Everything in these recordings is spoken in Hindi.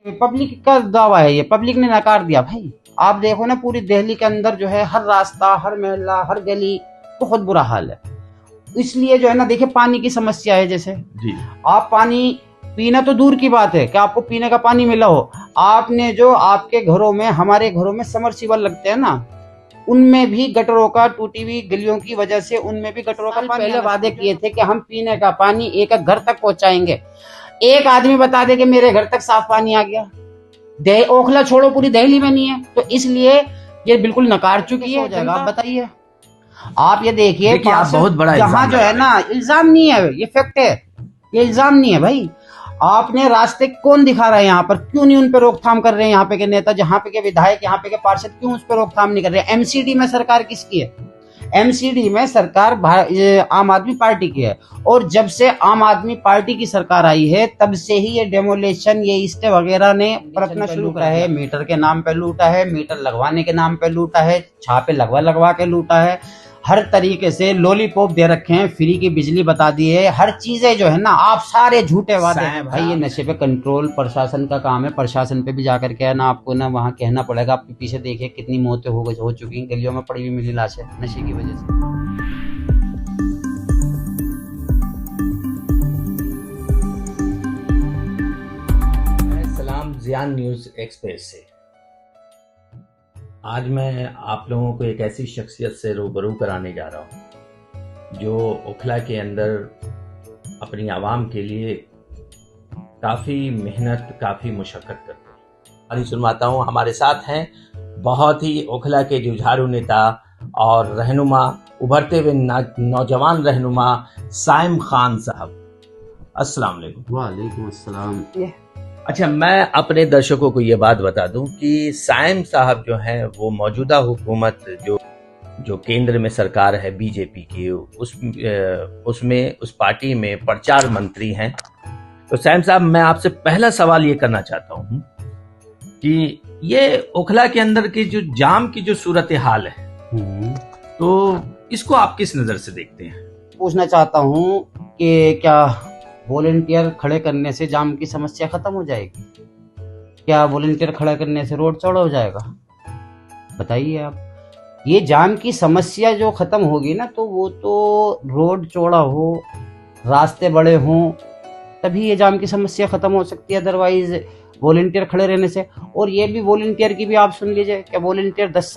पब्लिक का दावा है, ये पब्लिक ने नकार दिया भाई। आप देखो ना पूरी दिल्ली के अंदर जो है हर रास्ता, हर मोहल्ला, हर गली बहुत बुरा हाल है। इसलिए जो है ना देखिए पानी की समस्या है। जैसे जी आप पानी पीना तो दूर की बात है कि आपको पीने का पानी मिला हो, आपने जो आपके घरों में, हमारे घरों में समरसीबल लगते हैं ना, उनमें भी गटरों का, टूटी हुई गलियों की वजह से उनमें भी गटरों का पानी। पहले वादे किए थे कि हम पीने का पानी एक एक घर तक पहुंचाएंगे। एक आदमी बता दे कि मेरे घर तक साफ पानी आ गया। ओखला छोड़ो, पूरी दिल्ली में नहीं है। तो इसलिए ये बिल्कुल नकार चुकी है। आप बताइए, आप ये देखिए आप बहुत बड़ा यहाँ जो है ना, इल्जाम नहीं है, ये फैक्ट है, ये इल्जाम नहीं है भाई। आपने रास्ते कौन दिखा रहा है यहाँ पर? क्यों नहीं उन पर रोकथाम कर रहे हैं यहाँ पे के नेता, जहाँ पे के विधायक, यहाँ पे के पार्षद, क्यों उस पर रोकथाम नहीं कर रहे हैं? एमसीडी में सरकार किसकी है? एमसीडी में सरकार आम आदमी पार्टी की है। और जब से आम आदमी पार्टी की सरकार आई है तब से ही ये डेमोलेशन, ये स्टे वगैरह ने बरतना शुरू किया है। मीटर के नाम पे लूटा है, मीटर लगवाने के नाम पे लूटा है, छापे लगवा के लूटा है, हर तरीके से लॉलीपॉप दे रखे हैं, फ्री की बिजली बता दी है, हर चीजें जो है ना, आप सारे झूठे वादे हैं भाई। ये नशे पे कंट्रोल प्रशासन का काम है। प्रशासन पे भी जाकर के ना आपको ना वहाँ कहना पड़ेगा। आप पीछे देखिए कितनी मौतें हो चुकी हैं, गलियों में पड़ी हुई मिली लाशें नशे की वजह से। सलाम जियान न्यूज एक्सप्रेस से। आज मैं आप लोगों को एक ऐसी शख्सियत से रूबरू कराने जा रहा हूं जो ओखला के अंदर अपनी आवाम के लिए काफ़ी मेहनत, काफ़ी मुशक्क़त करते हैं। और सुनवाता हूं, हमारे साथ हैं बहुत ही ओखला के जुझारू नेता और रहनुमा, उभरते हुए नौजवान रहनुमा साइम खान साहब। अस्सलाम वालेकुम। वालेकुम अस्सलाम। अच्छा, मैं अपने दर्शकों को ये बात बता दूं कि साइम साहब जो हैं वो मौजूदा हुकूमत जो केंद्र में सरकार है बीजेपी की, उसमें उस पार्टी में प्रचार मंत्री हैं। तो साइम साहब, मैं आपसे पहला सवाल ये करना चाहता हूं कि ये ओखला के अंदर की जो जाम की जो सूरत हाल है, तो इसको आप किस नजर से देखते हैं? पूछना चाहता हूं कि क्या वॉलंटियर खड़े करने से जाम की समस्या खत्म हो जाएगी? क्या वॉलंटियर खड़ा करने से रोड चौड़ा हो जाएगा? बताइए आप। ये जाम की समस्या जो खत्म होगी ना, तो वो तो रोड चौड़ा हो, रास्ते बड़े हों, तभी ये जाम की समस्या खत्म हो सकती है। अदरवाइज वॉलंटियर खड़े रहने से। और ये भी वॉलंटियर की भी आप सुन लीजिए कि वॉलंटियर 10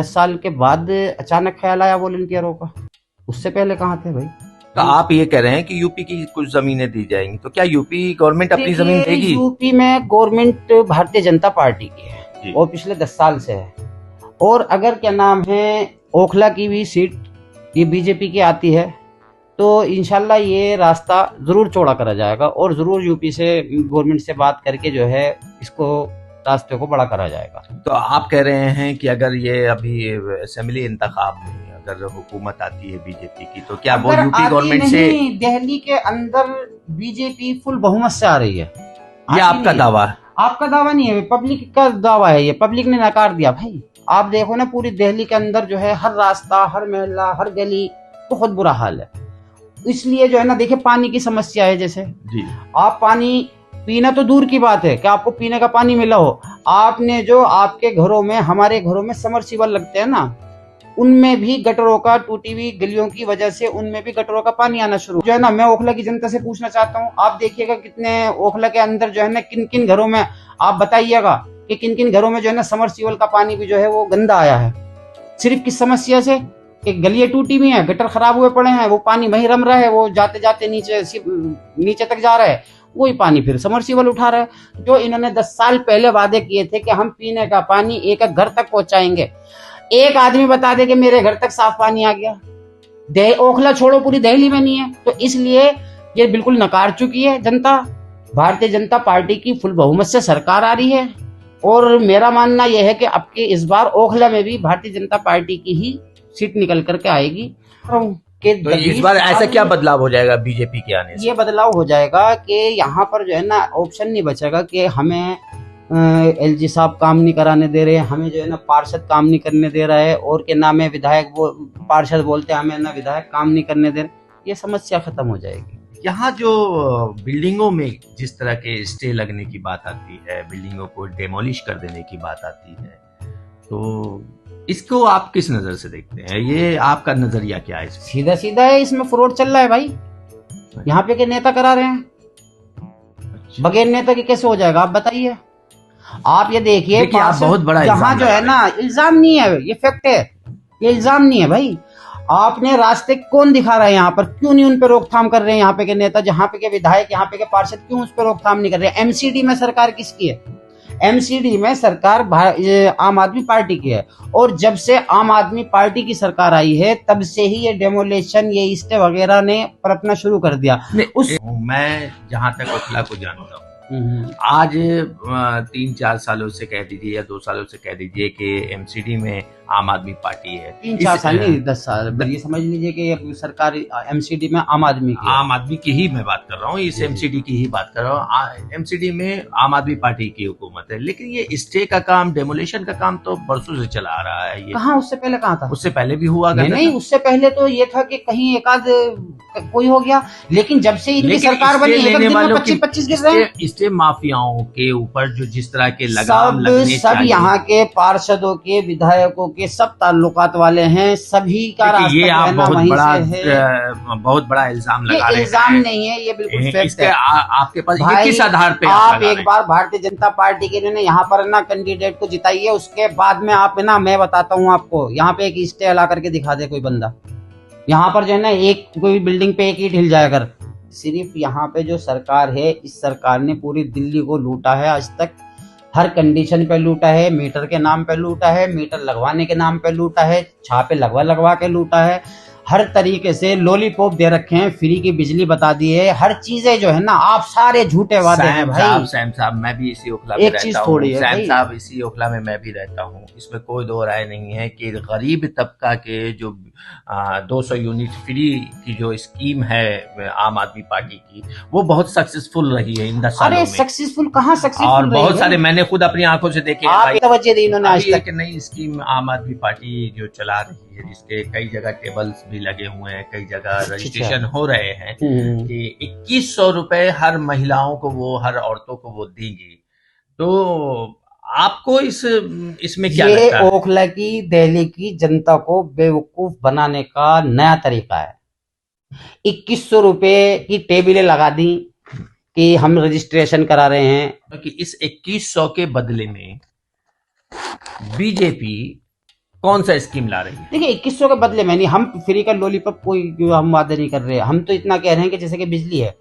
साल के बाद अचानक ख्याल आया वॉलंटियरों का। उससे पहले कहाँ थे भाई? तो आप ये कह रहे हैं कि यूपी की कुछ जमीनें दी जाएंगी, तो क्या यूपी गवर्नमेंट अपनी जमीन देगी? यूपी में गवर्नमेंट भारतीय जनता पार्टी की है और पिछले 10 साल से है। और अगर क्या नाम है, ओखला की भी सीट ये बीजेपी की आती है, तो इंशाल्लाह ये रास्ता जरूर चौड़ा करा जाएगा और जरूर यूपी से गवर्नमेंट से बात करके जो है इसको रास्ते को बड़ा करा जाएगा। तो आप कह रहे हैं कि अगर ये अभी असेंबली इंतखाब में अगर हुकूमत आती है बीजेपी की, तो क्या वो यूपी गवर्नमेंट से? दिल्ली के अंदर बीजेपी फुल बहुमत से आ रही है। ये आपका दावा है? आपका दावा नहीं है, पब्लिक का दावा है। ये पब्लिक ने नकार दिया भाई। आप देखो ना पूरी दिल्ली के अंदर जो है हर रास्ता, हर मोहल्ला, हर गली बहुत बुरा हाल है। इसलिए जो है ना देखिए पानी की समस्या है। जैसे जी, आप पानी पीना तो दूर की बात है कि आपको पीने का पानी मिला हो, आपने जो आपके घरों में, हमारे घरों में समरसीबल लगते हैं ना, उनमें भी गटरों का, टूटी हुई गलियों की वजह से उनमें भी गटरों का पानी आना शुरू जो है ना। मैं ओखला की जनता से पूछना चाहता हूँ, आप देखिएगा कितने ओखला के अंदर जो है ना, किन किन घरों में, आप बताइएगा कि किन किन घरों में जो है ना समरसीबल का पानी भी जो है वो गंदा आया है। सिर्फ किस समस्या से कि गलियां टूटी हुई हैं, गटर खराब हुए पड़े हैं, वो पानी वहीं रम रहा है, वो जाते जाते नीचे तक जा रहा है, वही पानी फिर समरसीबल उठा रहा है। जो इन्होंने 10 साल पहले वादे किए थे कि हम पीने का पानी एक एक घर तक पहुंचाएंगे। एक आदमी बता दे कि मेरे घर तक साफ पानी आ गया। ओखला छोड़ो, पूरी दिल्ली में नहीं है। तो इसलिए ये बिल्कुल नकार चुकी है जनता। भारतीय जनता पार्टी की फुल बहुमत से सरकार आ रही है और मेरा मानना यह है कि अब के इस बार ओखला में भी भारतीय जनता पार्टी की ही सीट निकल करके आएगी। तो इस बार ऐसा क्या बदलाव हो जाएगा बीजेपी के आने से? ये बदलाव हो जाएगा कि यहाँ पर जो है ना ऑप्शन नहीं बचेगा कि हमें एलजी साहब काम नहीं कराने दे रहे हैं, हमें जो है ना पार्षद काम नहीं करने दे रहा है, और के नाम है विधायक, वो पार्षद बोलते हैं हमें ना विधायक काम नहीं करने दे रहे। ये समस्या खत्म हो जाएगी। यहाँ जो बिल्डिंगों में जिस तरह के स्टे लगने की बात आती है, बिल्डिंगों को डेमोलिश कर देने की बात आती है, तो इसको आप किस नजर से देखते हैं? ये आपका नजरिया क्या है इसमें? सीधा सीधा है, इसमें फ्रॉड चल रहा है भाई। यहाँ पे के नेता करा रहे हैं, बगैर नेता के कैसे हो जाएगा आप बताइए। आप ये देखिए आप बहुत बड़ा यहाँ जो है ना, इल्जाम नहीं है, ये फैक्ट है, ये इल्जाम नहीं है भाई। आपने रास्ते कौन दिखा रहा है यहाँ पर? क्यों नहीं उन पर रोकथाम कर रहे हैं यहाँ पे के नेता, जहाँ पे के विधायक, यहाँ पे के पार्षद, क्यों उस पर रोकथाम नहीं कर रहे हैं? एमसीडी में सरकार किसकी है? एमसीडी में सरकार आम आदमी पार्टी की है, और जब से आम आदमी पार्टी की सरकार आई है तब से ही ये डेमोलेशन, ये स्टे वगैरह ने पनपना शुरू कर दिया। मैं जहां तक ओखला को जानता हूँ, आज 3-4 सालों से कह दीजिए या 2 सालों से कह दीजिए कि एमसीडी में आम आदमी पार्टी है। 3-4 साल नहीं, 10 साल, ये समझ लीजिए कि ये सरकार एमसीडी में आम आदमी की ही मैं बात कर रहा हूँ, इस एमसीडी की ही बात कर रहा हूँ। एमसीडी में आम आदमी पार्टी की हुकूमत है, लेकिन ये स्टे का काम, डेमोलेशन का काम तो बरसों से चला आ रहा है। ये कहाँ, उससे पहले कहाँ था? उससे पहले भी हुआ? नहीं, उससे पहले तो ये था कि कहीं एक आध कोई हो गया, लेकिन जब से इनकी सरकार बनी है 25-25 गिर रहे हैं। स्टे माफियाओं के ऊपर जो जिस तरह के लगाम लगने सब यहाँ के पार्षदों के, विधायकों के, सब ताल्लुकात वाले हैं, सभी का रास्ता ये आप बहुत बड़ा इल्जाम लगा रहे हैं। इल्जाम नहीं है, ये बिल्कुल फैक्ट है। आपके पास किस आधार पे आप एक बार भारतीय जनता पार्टी के लिए यहाँ पर ना कैंडिडेट को जिताइए, उसके बाद में आप ना, मैं बताता हूँ आपको, यहाँ पे एक स्टे ला करके दिखा दे कोई बंदा, यहाँ पर जो है ना एक कोई बिल्डिंग पे एक ईंट हिल जाया कर। सिर्फ यहाँ पे जो सरकार है, इस सरकार ने पूरी दिल्ली को लूटा है आज तक, हर कंडीशन पे लूटा है, मीटर के नाम पे लूटा है, मीटर लगवाने के नाम पे लूटा है, छापे लगवा के लूटा है, हर तरीके से लॉलीपॉप दे रखे हैं, फ्री की बिजली बता दी है, हर चीजें जो है ना, आप सारे झूठे वादे हैं भाई। सैम साहब, मैं भी इसी ओखला में रहता हूँ। सैम साहब, इसी ओखला में मैं भी रहता हूँ, इसमें कोई दो राय नहीं है कि गरीब तबका के जो 200 यूनिट फ्री की जो स्कीम है आम आदमी पार्टी की, वो बहुत सक्सेसफुल रही है इन 10 सालों में। अरे सक्सेसफुल कहाँ सक्सेसफुल, और बहुत सारे मैंने खुद अपनी आंखों से देखे हैं। तवज्जो दी इन्होंने आज तक। एक नई स्कीम आम आदमी पार्टी जो चला रही है, जिसके कई जगह टेबल्स भी लगे हुए हैं, कई जगह रजिस्ट्रेशन हो रहे हैं, कि 2100 रुपए हर महिलाओं को, वो हर औरतों को वो देंगी। तो आपको इसमें क्या लगता है? ओखला की, दिल्ली की जनता को बेवकूफ बनाने का नया तरीका है। 2100 रुपए की टेबलें लगा दी कि हम रजिस्ट्रेशन करा रहे हैं, कि इस 2100 के बदले में बीजेपी कौन सा स्कीम ला रही है? देखिए, 2100 के बदले में नहीं, हम फ्री का लॉलीपॉप कोई हम वादे नहीं कर रहे हैं। हम तो इतना कह रहे हैं कि जैसे कि बिजली है,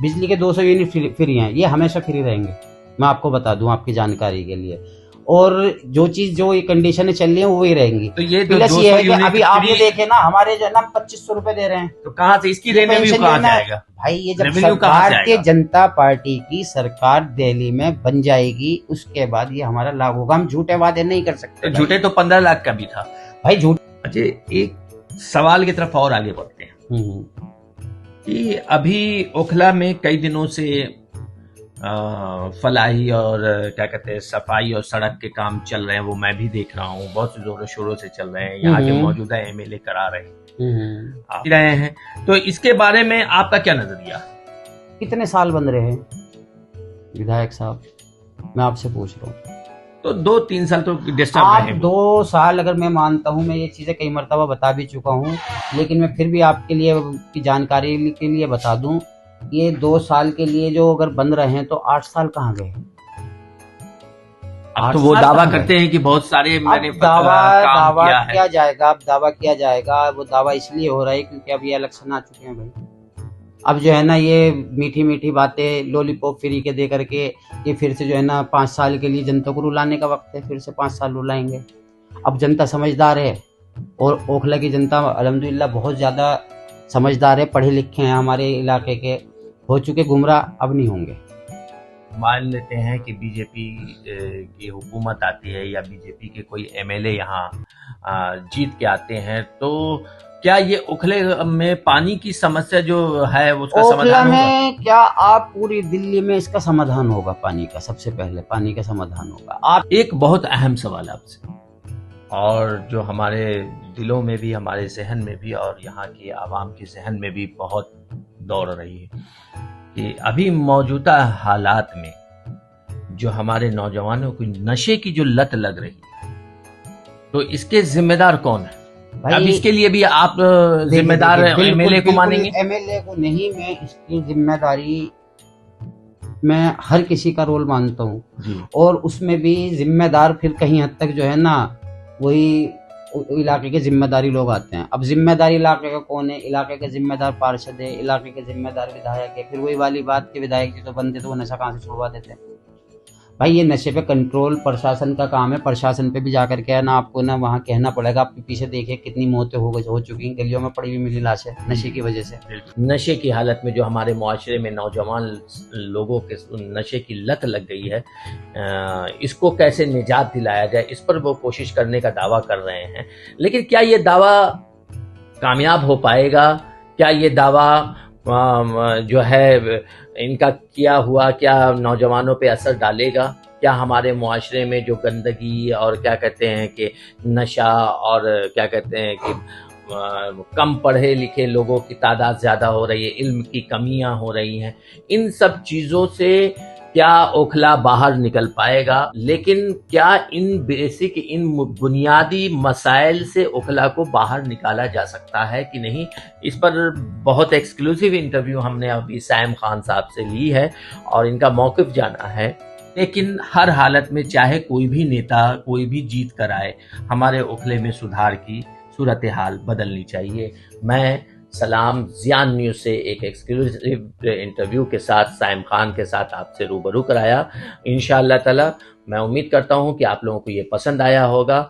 बिजली के 200 यूनिट फ्री हैं, ये हमेशा फ्री रहेंगे, मैं आपको बता दूं आपकी जानकारी के लिए। और जो चीज, जो ये कंडीशनें चल रही हैं, वो ही रहेंगी। तो ये प्लस ये है कि अभी आप ये देखे ना, हमारे जो है ना 2500 रुपए दे रहे हैं, तो कहाँ से इसकी रेवेन्यू कहाँ से आएगा भाई? ये जब भारतीय जनता पार्टी की सरकार दिल्ली में बन जाएगी, उसके बाद ये हमारा लागू होगा। हम झूठे वादे नहीं कर सकते। झूठे तो 15 लाख का भी था भाई, झूठ। अच्छा, एक सवाल की तरफ और आगे बढ़ते हैं कि अभी ओखला में कई दिनों से फलाही और क्या कहते हैं, सफाई और सड़क के काम चल रहे हैं, वो मैं भी देख रहा हूँ, बहुत जोरों शोरों से चल रहे हैं। यहाँ के मौजूदा एमएलए करा रहे हैं, तो इसके बारे में आपका क्या नजरिया? कितने साल बन रहे हैं विधायक साहब, मैं आपसे पूछ रहा हूँ? तो 2-3 साल तो डिस्टर्ब रहे हैं। 2 साल अगर मैं मानता हूँ, मैं ये चीजें कई मर्तबा बता भी चुका हूँ, लेकिन मैं फिर भी आपके लिए की जानकारी के लिए बता दूं, ये 2 साल के लिए जो अगर बन रहे हैं, तो 8 साल कहाँ गए? अब तो वो दावा करते हैं कि बहुत सारे मैंने दावा किया जाएगा, अब दावा किया जाएगा। वो दावा इसलिए हो रहा है क्योंकि अब ये इलेक्शन आ चुके हैं भाई। अब जो है ना, ये मीठी मीठी बातें लॉलीपॉप फ्री के दे करके ये फिर से जो है ना 5 साल के लिए जनता को रुलाने का वक्त है, फिर से 5 साल रुलाएंगे। अब जनता समझदार है, और ओखला की जनता अल्हम्दुलिल्लाह बहुत ज़्यादा समझदार है, पढ़े लिखे हैं, हमारे इलाके के, हो चुके गुमराह, अब नहीं होंगे। मान लेते हैं कि बीजेपी की हुकूमत आती है या बीजेपी के कोई एमएलए यहाँ जीत के आते हैं, तो क्या ये ओखले में पानी की समस्या जो है उसका समाधान होगा? में क्या आप पूरी दिल्ली में इसका समाधान होगा? पानी का, सबसे पहले पानी का समाधान होगा। आप एक बहुत अहम सवाल आपसे, और जो हमारे दिलों में भी, हमारे जहन में भी, और यहाँ की आवाम के जहन में भी बहुत दौड़ रही है कि अभी मौजूदा हालात में जो हमारे नौजवानों को नशे की जो लत लग रही है, तो इसके जिम्मेदार कौन है? अब इसके लिए भी आप जिम्मेदार एमएलए को मानेंगे? एमएलए को नहीं, मैं इसकी जिम्मेदारी मैं हर किसी का रोल मानता हूँ, और उसमें भी जिम्मेदार फिर कहीं हद तक जो है ना, वही इलाके के जिम्मेदारी लोग आते हैं। अब जिम्मेदारी इलाके का कौन है? इलाके के जिम्मेदार पार्षद है, इलाके के जिम्मेदार विधायक है। फिर वही वाली बात के विधायक जी तो बनते तो वो नशा कहाँ से छुड़वा देते हैं? भाई ये नशे पे कंट्रोल प्रशासन का काम है। प्रशासन पे भी जाकर के ना आपको ना वहाँ कहना पड़ेगा। आपके पीछे देखिए कितनी मौतें हो चुकी हैं, गलियों में पड़ी हुई मिली लाशें नशे की वजह से। नशे की हालत में जो हमारे मुआशरे में नौजवान लोगों के नशे की लत लग गई है, इसको कैसे निजात दिलाया जाए, इस पर वो कोशिश करने का दावा कर रहे हैं। लेकिन क्या ये दावा कामयाब हो पाएगा? क्या ये दावा जो है इनका किया हुआ क्या नौजवानों पे असर डालेगा? क्या हमारे मुआशरे में जो गंदगी और क्या कहते हैं कि नशा और क्या कहते हैं कि कम पढ़े लिखे लोगों की तादाद ज़्यादा हो रही है, इल्म की कमियां हो रही हैं, इन सब चीज़ों से क्या ओखला बाहर निकल पाएगा? लेकिन क्या इन बुनियादी मसाइल से ओखला को बाहर निकाला जा सकता है कि नहीं? इस पर बहुत एक्सक्लूसिव इंटरव्यू हमने अभी सैम खान साहब से ली है और इनका मौक़िफ़ जाना है। लेकिन हर हालत में चाहे कोई भी नेता कोई भी जीत कर आए, हमारे ओखले में सुधार की सूरत हाल बदलनी चाहिए। मैं सलाम जियान न्यूज़ से एक एक्सक्लूसिव इंटरव्यू के साथ सैम खान के साथ आपसे रूबरू कराया। इंशाअल्लाह ताला मैं उम्मीद करता हूं कि आप लोगों को ये पसंद आया होगा